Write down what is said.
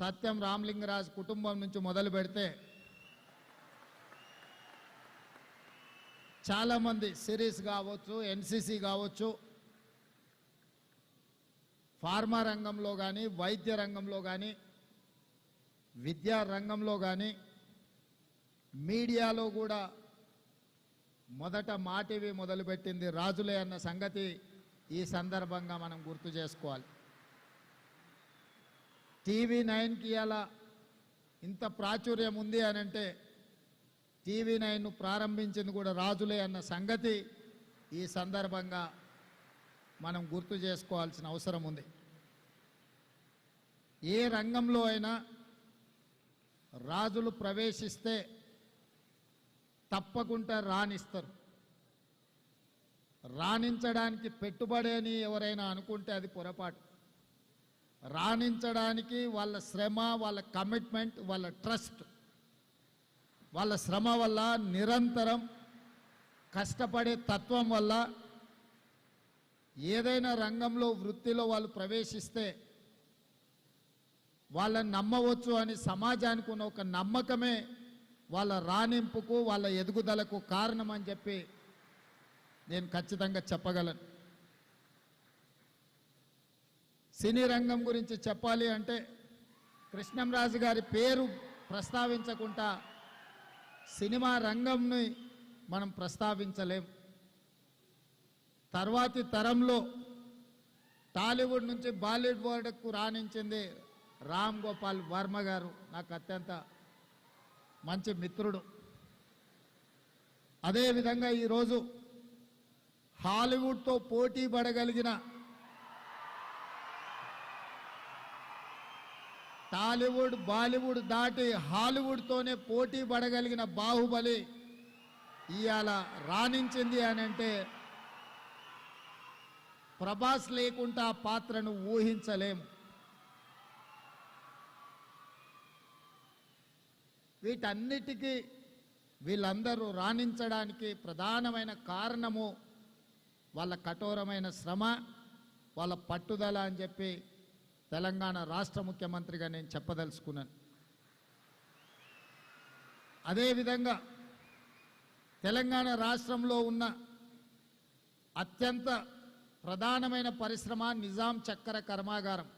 సత్యం రామలింగరాజు కుటుంబం నుంచి మొదలు పెడితే చాలామంది సిరీస్ కావచ్చు, ఎన్సిసి కావచ్చు, ఫార్మా రంగంలో కానీ, వైద్య రంగంలో కానీ, విద్యా రంగంలో కానీ, మీడియాలో కూడా మొదట మాటివి మొదలుపెట్టింది రాజులే అన్న సంగతి ఈ సందర్భంగా మనం గుర్తు చేసుకోవాలి. TV9కి అలా ఇంత ప్రాచుర్యం ఉంది అని అంటే TV9ను ప్రారంభించింది కూడా రాజులే అన్న సంగతి ఈ సందర్భంగా మనం గుర్తు చేసుకోవాల్సిన అవసరం ఉంది. ఏ రంగంలో అయినా రాజులు ప్రవేశిస్తే తప్పకుండా రాణిస్తారు. రాణించడానికి పెట్టుబడి అని ఎవరైనా అనుకుంటే అది పొరపాటు. రాణించడానికి వాళ్ళ శ్రమ, వాళ్ళ కమిట్మెంట్, వాళ్ళ ట్రస్ట్, వాళ్ళ శ్రమ వల్ల, నిరంతరం కష్టపడే తత్వం వల్ల ఏదైనా రంగంలో, వృత్తిలో వాళ్ళు ప్రవేశిస్తే వాళ్ళని నమ్మవచ్చు అని సమాజానికి ఉన్న ఒక నమ్మకమే వాళ్ళ రాణింపుకు, వాళ్ళ ఎదుగుదలకు కారణం అని చెప్పి నేను ఖచ్చితంగా చెప్పగలను. సినీ రంగం గురించి చెప్పాలి అంటే కృష్ణంరాజు గారి పేరు ప్రస్తావించకుండా సినిమా రంగంని మనం ప్రస్తావించలేం. తర్వాతి తరంలో టాలీవుడ్ నుంచి బాలీవుడ్ వరకు రాణించింది రామ్ గోపాల్ వర్మ గారు. నాకు అత్యంత మంచి మిత్రుడు. అదేవిధంగా ఈరోజు హాలీవుడ్తో పోటీ పడగలిగిన, టాలీవుడ్ బాలీవుడ్ దాటి హాలీవుడ్తోనే పోటీ పడగలిగిన బాహుబలి ఇవాళ రాణించింది అని అంటే ప్రభాస్ లేకుండా ఆ పాత్రను ఊహించలేము. వీటన్నిటికీ వీళ్ళందరూ రాణించడానికి ప్రధానమైన కారణము వాళ్ళ కఠోరమైన శ్రమ, వాళ్ళ పట్టుదల అని చెప్పి తెలంగాణ రాష్ట్ర ముఖ్యమంత్రిగా నేను చెప్పదలుచుకున్నాను. అదేవిధంగా తెలంగాణ రాష్ట్రంలో ఉన్న అత్యంత ప్రధానమైన పరిశ్రమ నిజాం చక్కెర కర్మాగారం.